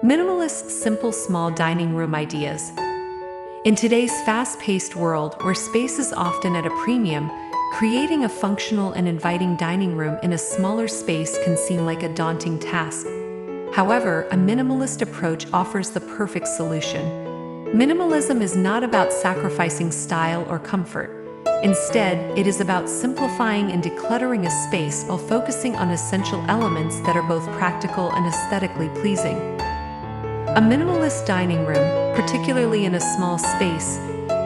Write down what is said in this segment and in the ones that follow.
Minimalist, simple, small dining room ideas. In today's fast-paced world where space is often at a premium, creating a functional and inviting dining room in a smaller space can seem like a daunting task. However, a minimalist approach offers the perfect solution. Minimalism is not about sacrificing style or comfort. Instead, it is about simplifying and decluttering a space while focusing on essential elements that are both practical and aesthetically pleasing. A minimalist dining room, particularly in a small space,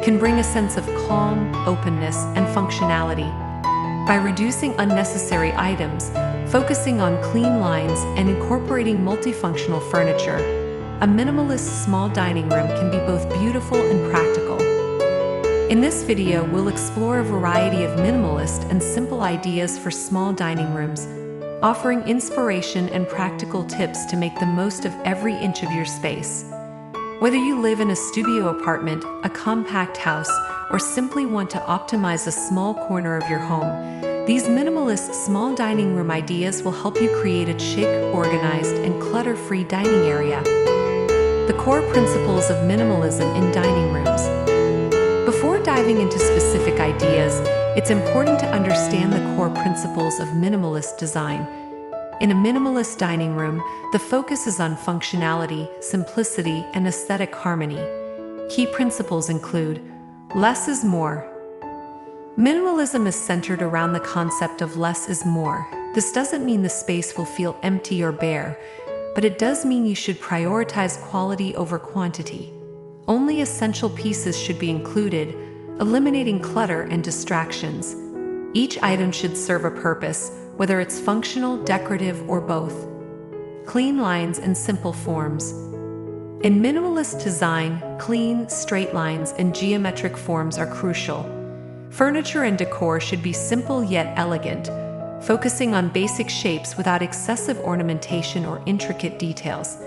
can bring a sense of calm, openness, and functionality. By reducing unnecessary items, focusing on clean lines, and incorporating multifunctional furniture, a minimalist small dining room can be both beautiful and practical. In this video, we'll explore a variety of minimalist and simple ideas for small dining rooms, offering inspiration and practical tips to make the most of every inch of your space. Whether you live in a studio apartment, a compact house, or simply want to optimize a small corner of your home, these minimalist small dining room ideas will help you create a chic, organized, and clutter-free dining area. The core principles of minimalism in dining rooms. Before diving into specific ideas, it's important to understand the core principles of minimalist design. In a minimalist dining room, the focus is on functionality, simplicity, and aesthetic harmony. Key principles include: less is more. Minimalism is centered around the concept of less is more. This doesn't mean the space will feel empty or bare, but it does mean you should prioritize quality over quantity. Only essential pieces should be included, eliminating clutter and distractions. Each item should serve a purpose, whether it's functional, decorative, or both. Clean lines and simple forms. In minimalist design, clean, straight lines and geometric forms are crucial. Furniture and decor should be simple yet elegant, focusing on basic shapes without excessive ornamentation or intricate details.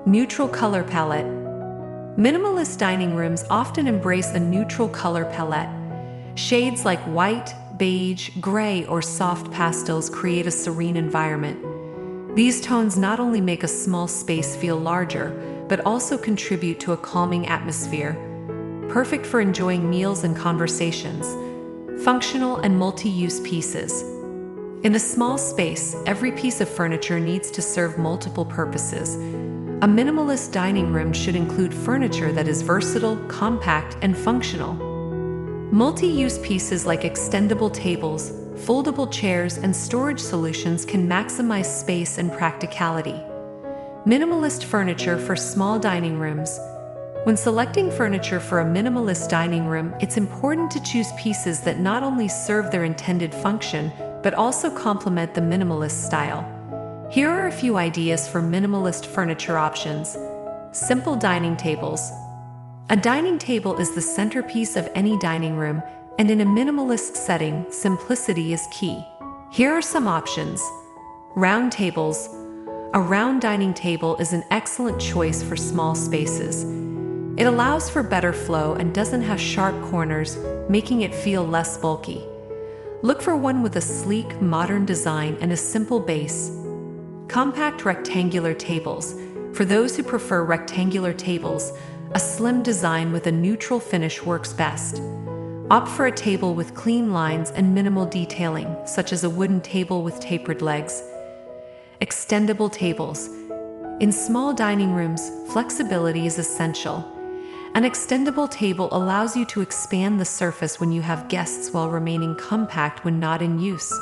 Neutral color palette. Minimalist dining rooms often embrace a neutral color palette. Shades like white, beige, gray, or soft pastels create a serene environment. These tones not only make a small space feel larger, but also contribute to a calming atmosphere, perfect for enjoying meals and conversations. Functional and multi-use pieces. In a small space, every piece of furniture needs to serve multiple purposes. A minimalist dining room should include furniture that is versatile, compact, and functional. Multi-use pieces like extendable tables, foldable chairs, and storage solutions can maximize space and practicality. Minimalist furniture for small dining rooms. When selecting furniture for a minimalist dining room, it's important to choose pieces that not only serve their intended function, but also complement the minimalist style. Here are a few ideas for minimalist furniture options. Simple dining tables. A dining table is the centerpiece of any dining room, and in a minimalist setting, simplicity is key. Here are some options. Round tables. A round dining table is an excellent choice for small spaces. It allows for better flow and doesn't have sharp corners, making it feel less bulky. Look for one with a sleek, modern design and a simple base. Compact rectangular tables. For those who prefer rectangular tables, a slim design with a neutral finish works best. Opt for a table with clean lines and minimal detailing, such as a wooden table with tapered legs. Extendable tables. In small dining rooms, flexibility is essential. An extendable table allows you to expand the surface when you have guests while remaining compact when not in use.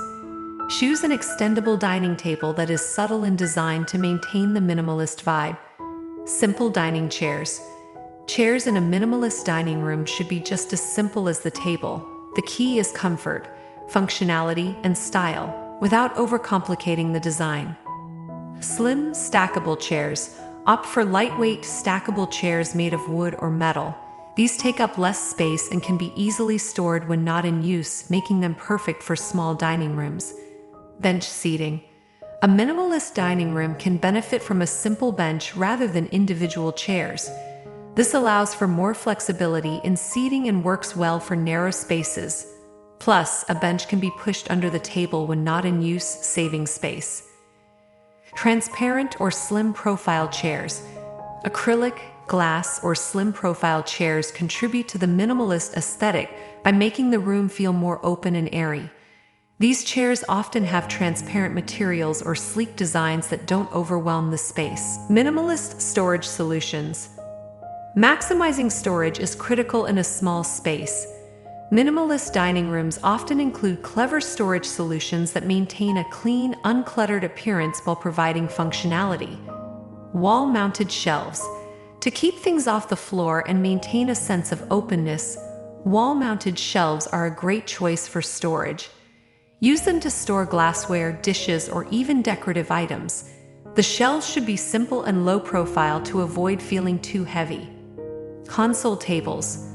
Choose an extendable dining table that is subtle in design to maintain the minimalist vibe. Simple dining chairs. Chairs in a minimalist dining room should be just as simple as the table. The key is comfort, functionality, and style, without overcomplicating the design. Slim, stackable chairs. Opt for lightweight, stackable chairs made of wood or metal. These take up less space and can be easily stored when not in use, making them perfect for small dining rooms. Bench seating. A minimalist dining room can benefit from a simple bench rather than individual chairs. This allows for more flexibility in seating and works well for narrow spaces. Plus, a bench can be pushed under the table when not in use, saving space. Transparent or slim profile chairs. Acrylic, glass, or slim profile chairs contribute to the minimalist aesthetic by making the room feel more open and airy. These chairs often have transparent materials or sleek designs that don't overwhelm the space. Minimalist storage solutions. Maximizing storage is critical in a small space. Minimalist dining rooms often include clever storage solutions that maintain a clean, uncluttered appearance while providing functionality. Wall-mounted shelves. To keep things off the floor and maintain a sense of openness, wall-mounted shelves are a great choice for storage. Use them to store glassware, dishes, or even decorative items. The shelves should be simple and low profile to avoid feeling too heavy. Console tables.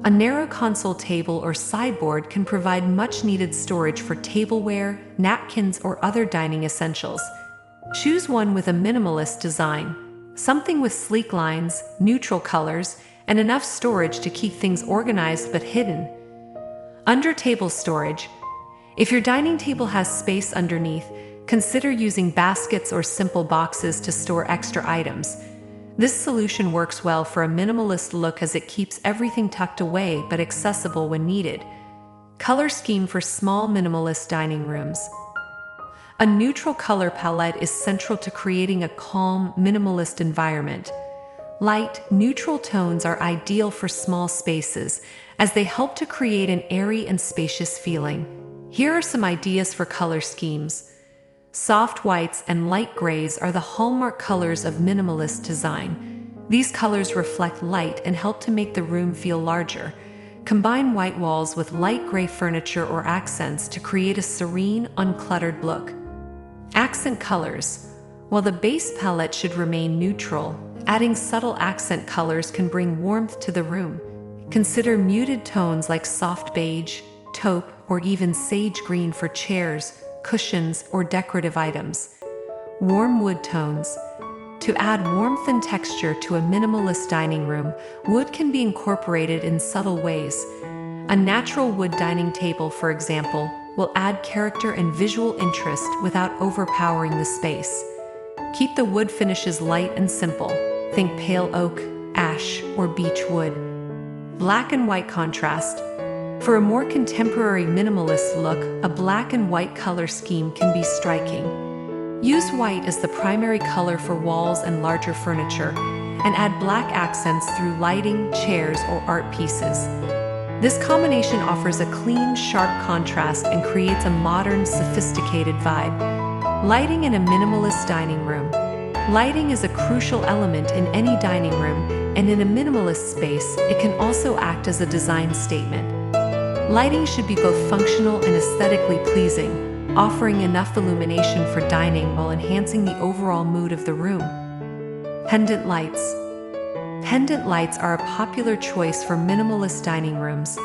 A narrow console table or sideboard can provide much-needed storage for tableware, napkins, or other dining essentials. Choose one with a minimalist design, something with sleek lines, neutral colors, and enough storage to keep things organized but hidden. Under-table storage. If your dining table has space underneath, consider using baskets or simple boxes to store extra items. This solution works well for a minimalist look as it keeps everything tucked away but accessible when needed. Color scheme for small minimalist dining rooms. A neutral color palette is central to creating a calm, minimalist environment. Light, neutral tones are ideal for small spaces as they help to create an airy and spacious feeling. Here are some ideas for color schemes. Soft whites and light grays are the hallmark colors of minimalist design. These colors reflect light and help to make the room feel larger. Combine white walls with light gray furniture or accents to create a serene, uncluttered look. Accent colors. While the base palette should remain neutral, adding subtle accent colors can bring warmth to the room. Consider muted tones like soft beige, taupe, or even sage green for chairs, cushions, or decorative items. Warm wood tones. To add warmth and texture to a minimalist dining room, wood can be incorporated in subtle ways. A natural wood dining table, for example, will add character and visual interest without overpowering the space. Keep the wood finishes light and simple. Think pale oak, ash, or beech wood. Black and white contrast. For a more contemporary minimalist look, a black and white color scheme can be striking. Use white as the primary color for walls and larger furniture, and add black accents through lighting, chairs, or art pieces. This combination offers a clean, sharp contrast and creates a modern, sophisticated vibe. Lighting in a minimalist dining room. Lighting is a crucial element in any dining room, and in a minimalist space, it can also act as a design statement. Lighting should be both functional and aesthetically pleasing, offering enough illumination for dining while enhancing the overall mood of the room. Pendant lights. Pendant lights are a popular choice for minimalist dining rooms.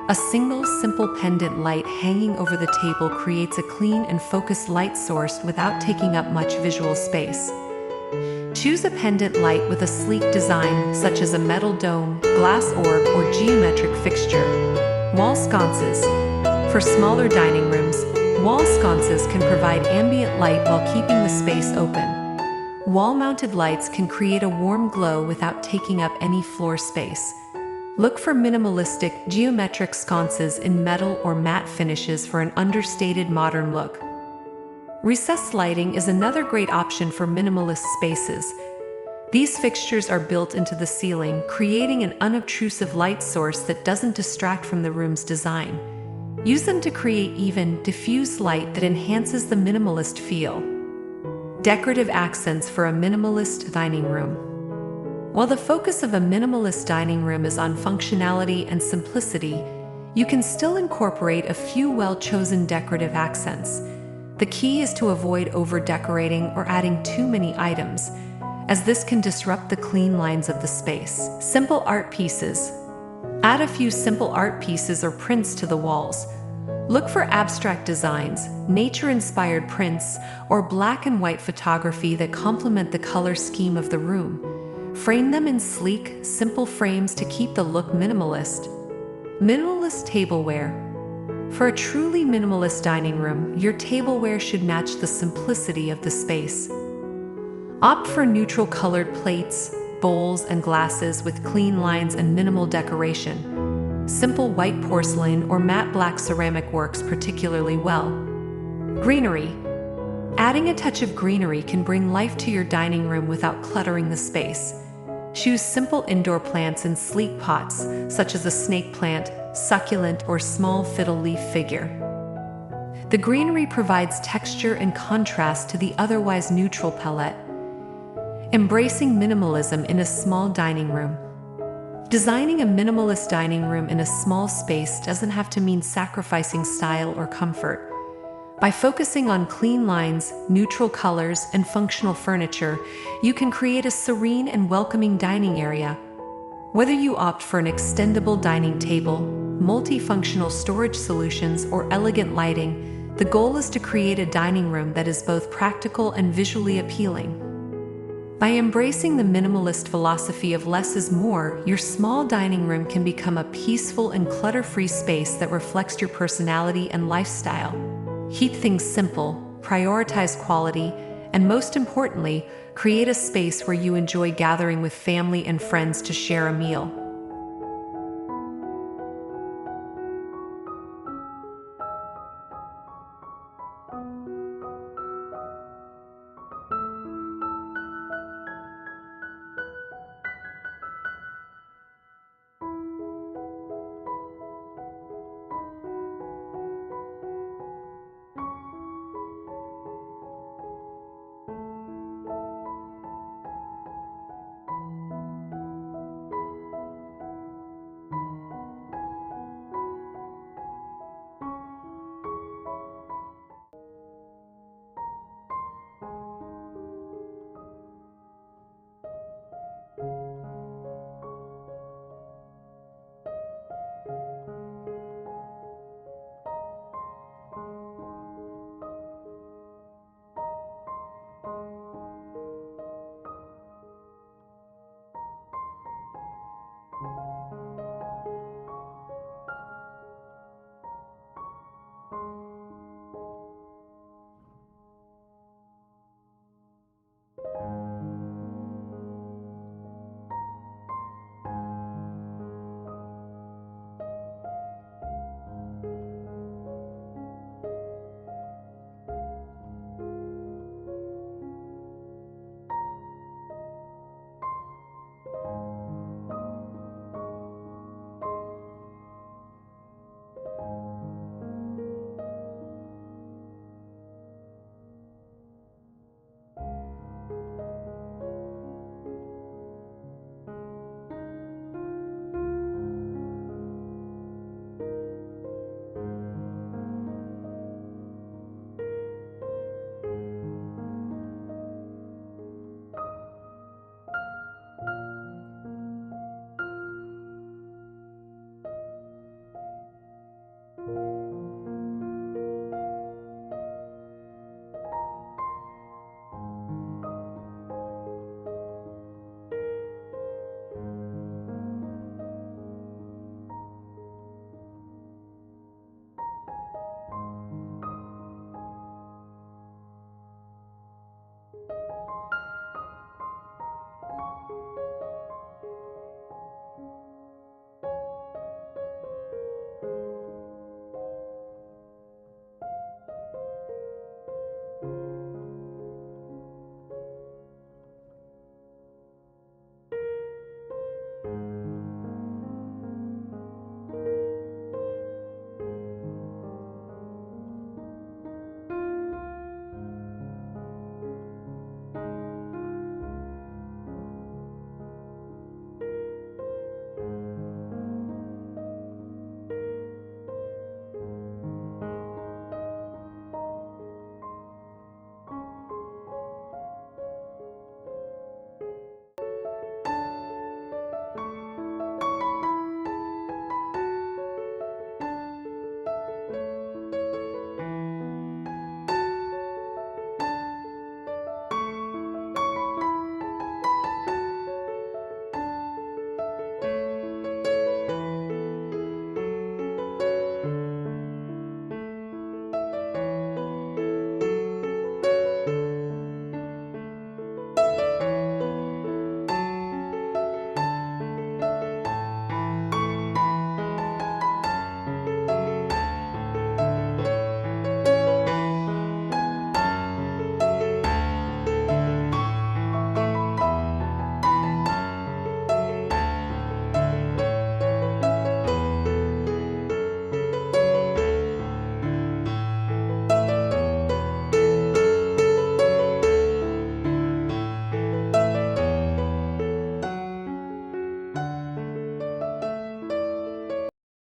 A single, simple pendant light hanging over the table creates a clean and focused light source without taking up much visual space. Choose a pendant light with a sleek design, such as a metal dome, glass orb, or geometric fixture. Wall sconces. For smaller dining rooms, wall sconces can provide ambient light while keeping the space open. Wall-mounted lights can create a warm glow without taking up any floor space. Look for minimalistic, geometric sconces in metal or matte finishes for an understated modern look. Recessed lighting is another great option for minimalist spaces. These fixtures are built into the ceiling, creating an unobtrusive light source that doesn't distract from the room's design. Use them to create even, diffuse light that enhances the minimalist feel. Decorative accents for a minimalist dining room. While the focus of a minimalist dining room is on functionality and simplicity, you can still incorporate a few well-chosen decorative accents. The key is to avoid over-decorating or adding too many items, as this can disrupt the clean lines of the space. Simple art pieces. Add a few simple art pieces or prints to the walls. Look for abstract designs, nature-inspired prints, or black and white photography that complement the color scheme of the room. Frame them in sleek, simple frames to keep the look minimalist. Minimalist tableware. For a truly minimalist dining room, your tableware should match the simplicity of the space. Opt for neutral-colored plates, bowls, and glasses with clean lines and minimal decoration. Simple white porcelain or matte black ceramic works particularly well. Greenery. Adding a touch of greenery can bring life to your dining room without cluttering the space. Choose simple indoor plants in sleek pots, such as a snake plant, succulent, or small fiddle leaf figure. The greenery provides texture and contrast to the otherwise neutral palette. Embracing minimalism in a small dining room. Designing a minimalist dining room in a small space doesn't have to mean sacrificing style or comfort. By focusing on clean lines, neutral colors, and functional furniture, you can create a serene and welcoming dining area. Whether you opt for an extendable dining table, multifunctional storage solutions, or elegant lighting, the goal is to create a dining room that is both practical and visually appealing. By embracing the minimalist philosophy of less is more, your small dining room can become a peaceful and clutter-free space that reflects your personality and lifestyle. Keep things simple, prioritize quality, and most importantly, create a space where you enjoy gathering with family and friends to share a meal.